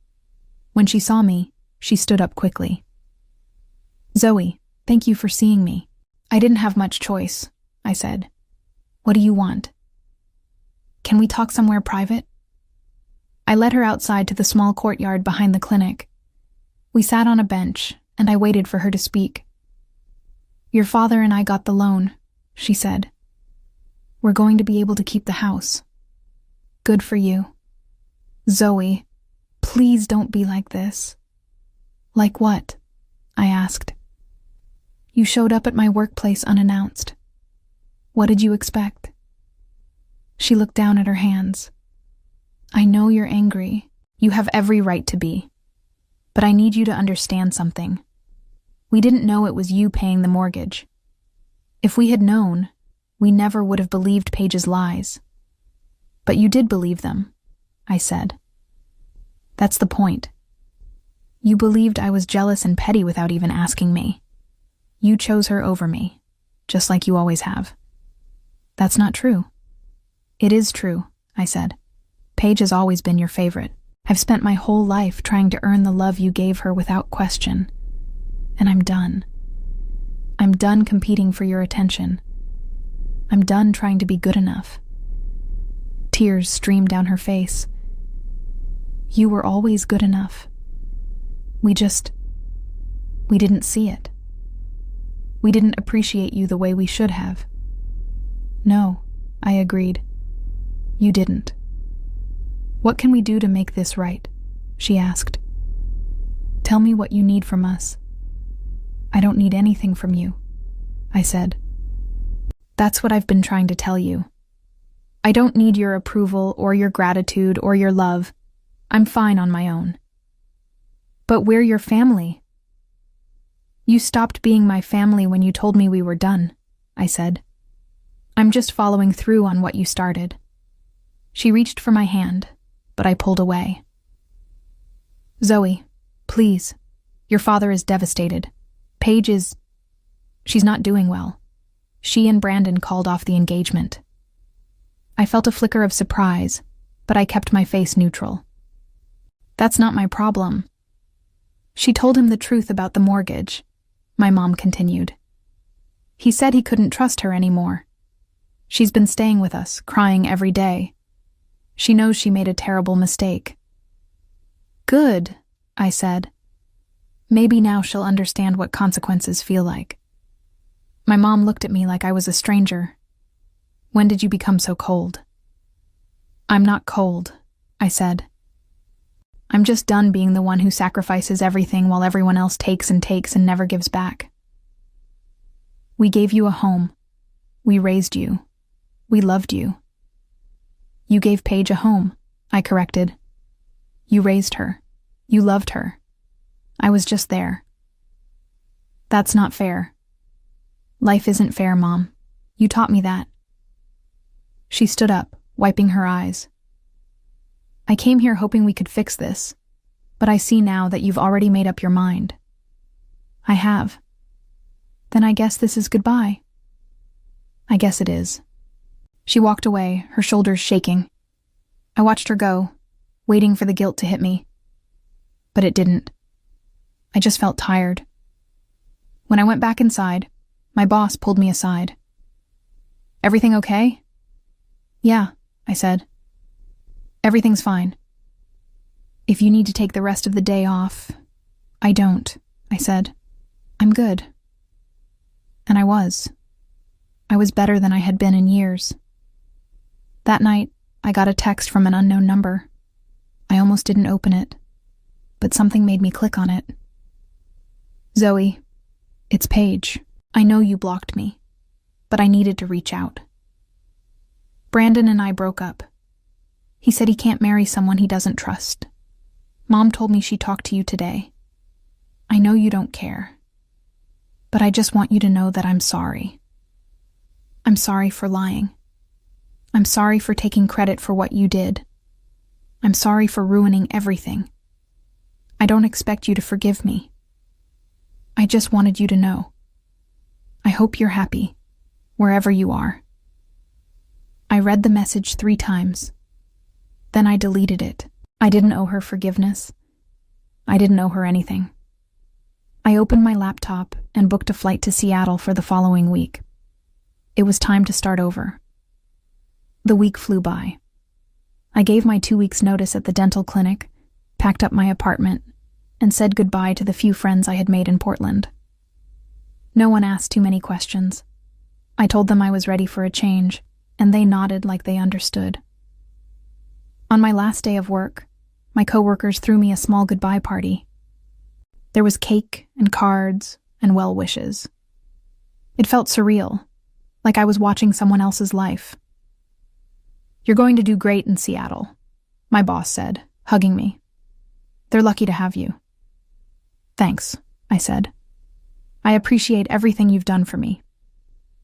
When she saw me, she stood up quickly. "Zoe, thank you for seeing me." "I didn't have much choice," I said. "What do you want?" "Can we talk somewhere private?" I led her outside to the small courtyard behind the clinic. We sat on a bench, and I waited for her to speak. "Your father and I got the loan," she said. "We're going to be able to keep the house." "Good for you." "Zoe, please don't be like this." "Like what?" I asked. "You showed up at my workplace unannounced. What did you expect?" She looked down at her hands. "I know you're angry. You have every right to be. But I need you to understand something. We didn't know it was you paying the mortgage. If we had known, we never would have believed Paige's lies. But you did believe them," I said. "That's the point. You believed I was jealous and petty without even asking me. You chose her over me, just like you always have." "That's not true." "It is true," I said. "Paige has always been your favorite. I've spent my whole life trying to earn the love you gave her without question. And I'm done. I'm done competing for your attention. I'm done trying to be good enough." Tears streamed down her face. "You were always good enough. We didn't see it. We didn't appreciate you the way we should have." "No," I agreed. "You didn't." "What can we do to make this right?" she asked. "Tell me what you need from us." "I don't need anything from you," I said. That's what I've been trying to tell you. I don't need your approval or your gratitude or your love. I'm fine on my own. But we're your family. You stopped being my family when you told me we were done, I said. I'm just following through on what you started. She reached for my hand, but I pulled away. Zoe, please. Your father is devastated. Paige is... She's not doing well. She and Brandon called off the engagement. I felt a flicker of surprise, but I kept my face neutral. That's not my problem. She told him the truth about the mortgage, my mom continued. He said he couldn't trust her anymore. She's been staying with us, crying every day. She knows she made a terrible mistake. Good, I said. Maybe now she'll understand what consequences feel like. My mom looked at me like I was a stranger. When did you become so cold? I'm not cold, I said. I'm just done being the one who sacrifices everything while everyone else takes and never gives back. We gave you a home. We raised you. We loved you. You gave Paige a home, I corrected. You raised her. You loved her. I was just there. That's not fair. Life isn't fair, Mom. You taught me that. She stood up, wiping her eyes. I came here hoping we could fix this, but I see now that you've already made up your mind. I have. Then I guess this is goodbye. I guess it is. She walked away, her shoulders shaking. I watched her go, waiting for the guilt to hit me. But it didn't. I just felt tired. When I went back inside, my boss pulled me aside. Everything okay? Yeah, I said. Everything's fine. If you need to take the rest of the day off... I don't, I said. I'm good. And I was. I was better than I had been in years. That night, I got a text from an unknown number. I almost didn't open it, but something made me click on it. Zoe, it's Paige. I know you blocked me, but I needed to reach out. Brandon and I broke up. He said he can't marry someone he doesn't trust. Mom told me she talked to you today. I know you don't care, but I just want you to know that I'm sorry. I'm sorry for lying. I'm sorry for taking credit for what you did. I'm sorry for ruining everything. I don't expect you to forgive me. I just wanted you to know. I hope you're happy, wherever you are. I read the message 3 times. Then I deleted it. I didn't owe her forgiveness. I didn't owe her anything. I opened my laptop and booked a flight to Seattle for the following week. It was time to start over. The week flew by. I gave my 2 weeks' notice at the dental clinic, packed up my apartment, and said goodbye to the few friends I had made in Portland. No one asked too many questions. I told them I was ready for a change, and they nodded like they understood. On my last day of work, my coworkers threw me a small goodbye party. There was cake and cards and well wishes. It felt surreal, like I was watching someone else's life. You're going to do great in Seattle, my boss said, hugging me. They're lucky to have you. Thanks, I said. I appreciate everything you've done for me.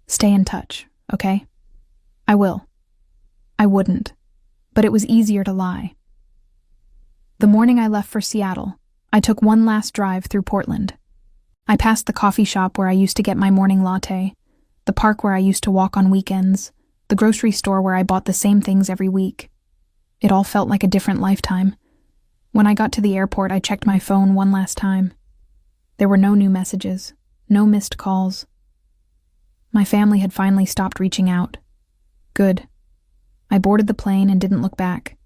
Stay in touch, okay? I will. I wouldn't, but it was easier to lie. The morning I left for Seattle, I took one last drive through Portland. I passed the coffee shop where I used to get my morning latte, the park where I used to walk on weekends, the grocery store where I bought the same things every week. It all felt like a different lifetime. When I got to the airport, I checked my phone one last time. There were no new messages, no missed calls. My family had finally stopped reaching out. Good. I boarded the plane and didn't look back.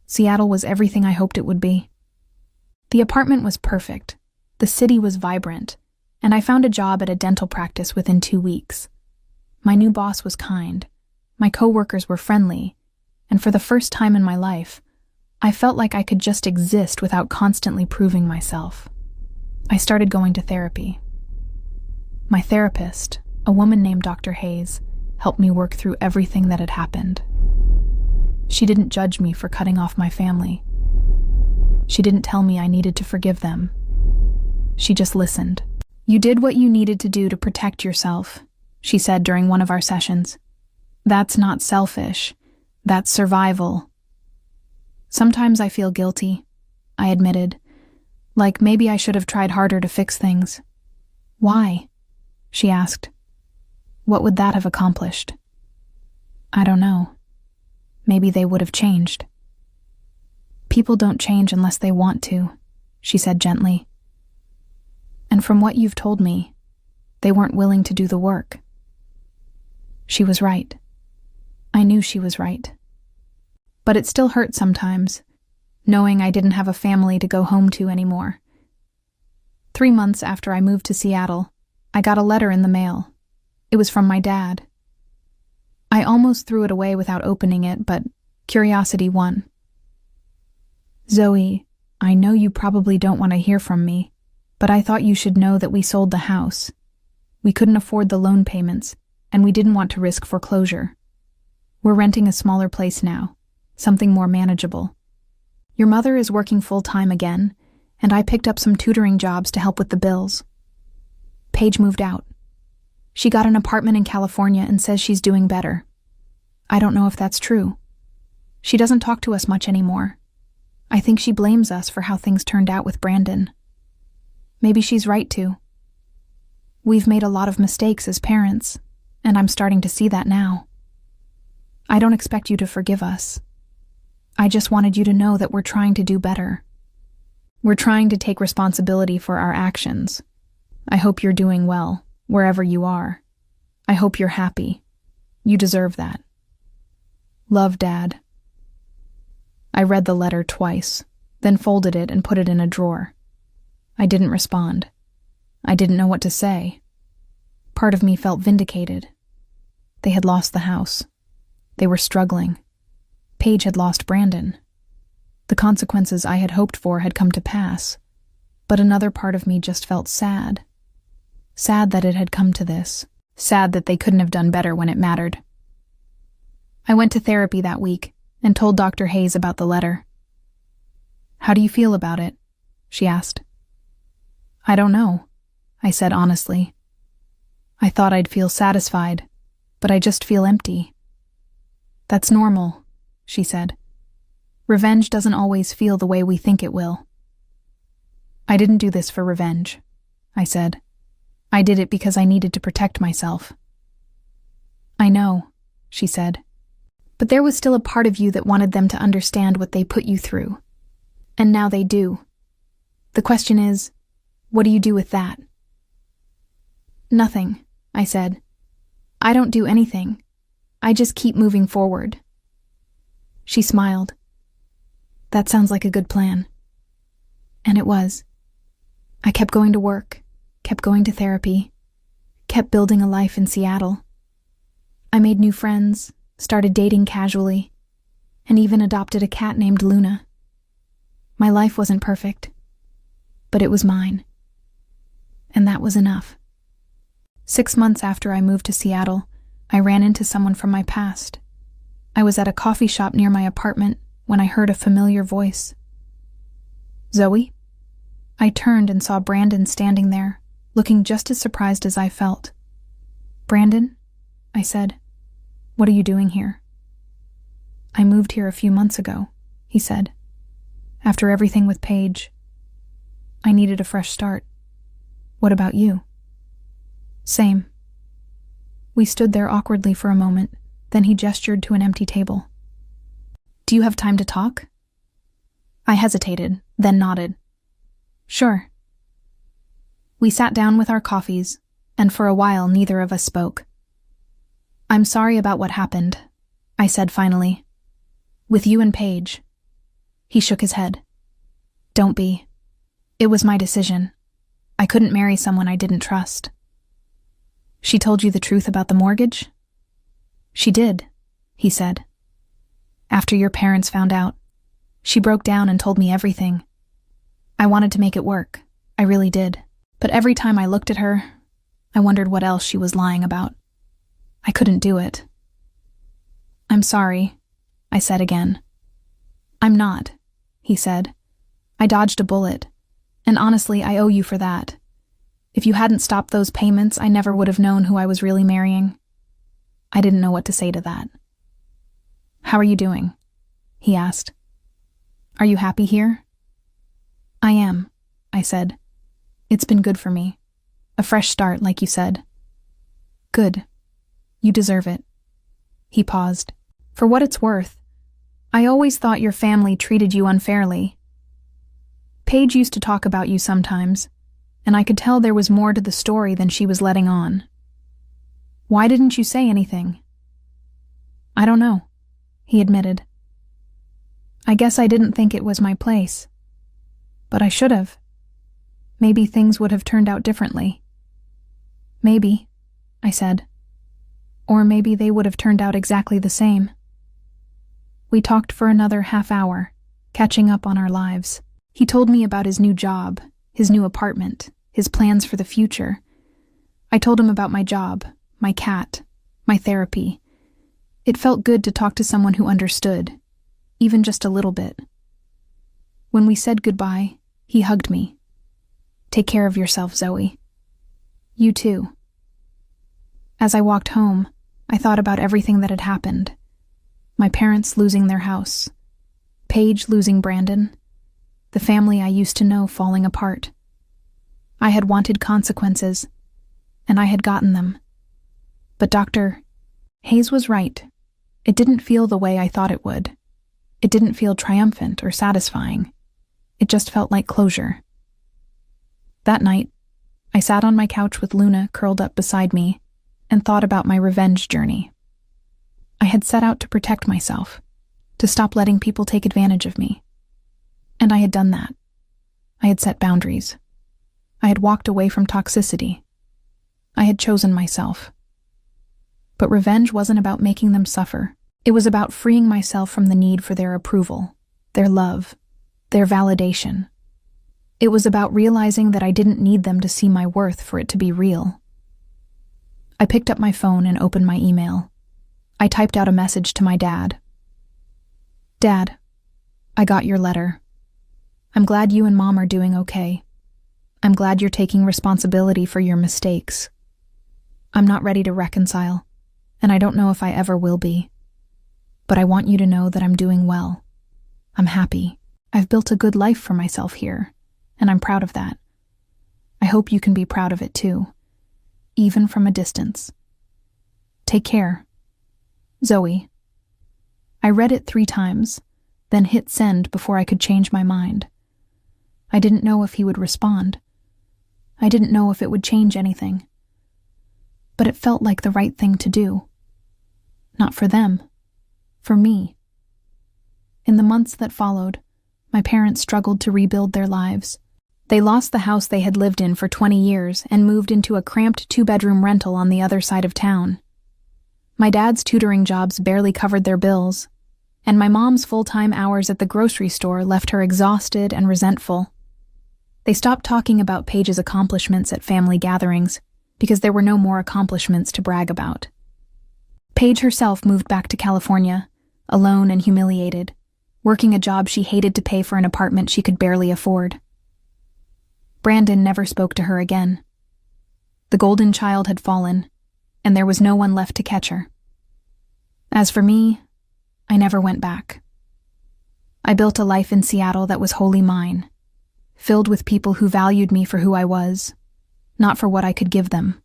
Seattle was everything I hoped it would be. The apartment was perfect. The city was vibrant, and I found a job at a dental practice within 2 weeks. My new boss was kind. My coworkers were friendly, and for the first time in my life, I felt like I could just exist without constantly proving myself. I started going to therapy. My therapist, a woman named Dr. Hayes, helped me work through everything that had happened. She didn't judge me for cutting off my family. She didn't tell me I needed to forgive them. She just listened. "You did what you needed to do to protect yourself," she said during one of our sessions. "That's not selfish. That's survival." "Sometimes I feel guilty," I admitted. "Like maybe I should have tried harder to fix things." "Why?" she asked. "What would that have accomplished?" "I don't know. Maybe they would have changed." "People don't change unless they want to," she said gently. "And from what you've told me, they weren't willing to do the work." She was right. I knew she was right. But it still hurt sometimes, knowing I didn't have a family to go home to anymore. 3 months after I moved to Seattle, I got a letter in the mail. It was from my dad. I almost threw it away without opening it, but curiosity won. "Zoe, I know you probably don't want to hear from me, but I thought you should know that we sold the house. We couldn't afford the loan payments, and we didn't want to risk foreclosure. We're renting a smaller place now, something more manageable. Your mother is working full-time again, and I picked up some tutoring jobs to help with the bills. Paige moved out. She got an apartment in California and says she's doing better. I don't know if that's true. She doesn't talk to us much anymore. I think she blames us for how things turned out with Brandon. Maybe she's right too. We've made a lot of mistakes as parents, and I'm starting to see that now. I don't expect you to forgive us. I just wanted you to know that we're trying to do better. We're trying to take responsibility for our actions. I hope you're doing well, wherever you are. I hope you're happy. You deserve that. Love, Dad." I read the letter twice, then folded it and put it in a drawer. I didn't respond. I didn't know what to say. Part of me felt vindicated. They had lost the house. They were struggling. Paige had lost Brandon. The consequences I had hoped for had come to pass, but another part of me just felt sad. Sad that it had come to this. Sad that they couldn't have done better when it mattered. I went to therapy that week and told Dr. Hayes about the letter. "How do you feel about it?" she asked. "I don't know," I said honestly. "I thought I'd feel satisfied, but I just feel empty." "That's normal," she said. "Revenge doesn't always feel the way we think it will." "I didn't do this for revenge," I said. "I did it because I needed to protect myself." "I know," she said. "But there was still a part of you that wanted them to understand what they put you through. And now they do. The question is, what do you do with that?" "Nothing," I said. "I don't do anything. I just keep moving forward." She smiled. "That sounds like a good plan." And it was. I kept going to work, kept going to therapy, kept building a life in Seattle. I made new friends, started dating casually, and even adopted a cat named Luna. My life wasn't perfect, but it was mine. And that was enough. 6 months after I moved to Seattle, I ran into someone from my past. I was at a coffee shop near my apartment when I heard a familiar voice. "Zoe?" I turned and saw Brandon standing there, looking just as surprised as I felt. "Brandon?" I said. "What are you doing here?" "I moved here a few months ago," he said. "After everything with Paige. I needed a fresh start. What about you?" "Same." We stood there awkwardly for a moment, then he gestured to an empty table. "Do you have time to talk?" I hesitated, then nodded. "Sure." We sat down with our coffees, and for a while neither of us spoke. "I'm sorry about what happened," I said finally. "With you and Paige." He shook his head. "Don't be. It was my decision. I couldn't marry someone I didn't trust." "She told you the truth about the mortgage?" "She did," he said. "After your parents found out, she broke down and told me everything. I wanted to make it work. I really did. But every time I looked at her, I wondered what else she was lying about. I couldn't do it. I'm sorry, I said again. I'm not, he said. I dodged a bullet, and honestly, I owe you for that. If you hadn't stopped those payments, I never would have known who I was really marrying. I didn't know what to say to that. How are you doing? He asked. Are you happy here? I am, I said. It's been good for me. A fresh start, like you said. Good. You deserve it. He paused. For what it's worth, I always thought your family treated you unfairly. Paige used to talk about you sometimes, and I could tell there was more to the story than she was letting on. Why didn't you say anything? I don't know, he admitted. I guess I didn't think it was my place. But I should have. Maybe things would have turned out differently. Maybe, I said. Or maybe they would have turned out exactly the same. We talked for another half hour, catching up on our lives. He told me about his new job, his new apartment, his plans for the future. I told him about my job, my cat, my therapy. It felt good to talk to someone who understood, even just a little bit. When we said goodbye, he hugged me. Take care of yourself, Zoe. You too. As I walked home, I thought about everything that had happened. My parents losing their house, Paige losing Brandon, the family I used to know falling apart. I had wanted consequences, and I had gotten them. But Dr. Hayes was right. It didn't feel the way I thought it would. It didn't feel triumphant or satisfying. It just felt like closure. That night, I sat on my couch with Luna curled up beside me and thought about my revenge journey. I had set out to protect myself, to stop letting people take advantage of me. And I had done that. I had set boundaries. I had walked away from toxicity. I had chosen myself. But revenge wasn't about making them suffer. It was about freeing myself from the need for their approval, their love, their validation. It was about realizing that I didn't need them to see my worth for it to be real. I picked up my phone and opened my email. I typed out a message to my dad. Dad, I got your letter. I'm glad you and Mom are doing okay. I'm glad you're taking responsibility for your mistakes. I'm not ready to reconcile, and I don't know if I ever will be. But I want you to know that I'm doing well. I'm happy. I've built a good life for myself here, and I'm proud of that. I hope you can be proud of it too, even from a distance. Take care. Zoe. I read it 3 times, then hit send before I could change my mind. I didn't know if he would respond. I didn't know if it would change anything. But it felt like the right thing to do. Not for them, for me. In the months that followed, my parents struggled to rebuild their lives. They lost the house they had lived in for 20 years and moved into a cramped 2-bedroom rental on the other side of town. My dad's tutoring jobs barely covered their bills, and my mom's full-time hours at the grocery store left her exhausted and resentful. They stopped talking about Paige's accomplishments at family gatherings because there were no more accomplishments to brag about. Paige herself moved back to California, alone and humiliated, working a job she hated to pay for an apartment she could barely afford. Brandon never spoke to her again. The golden child had fallen, and there was no one left to catch her. As for me, I never went back. I built a life in Seattle that was wholly mine, filled with people who valued me for who I was, not for what I could give them.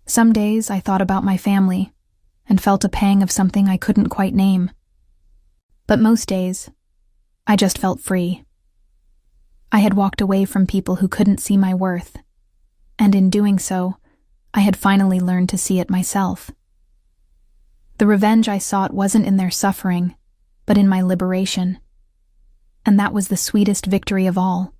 Some days I thought about my family and felt a pang of something I couldn't quite name. But most days, I just felt free. I had walked away from people who couldn't see my worth, and in doing so, I had finally learned to see it myself. The revenge I sought wasn't in their suffering, but in my liberation. And that was the sweetest victory of all.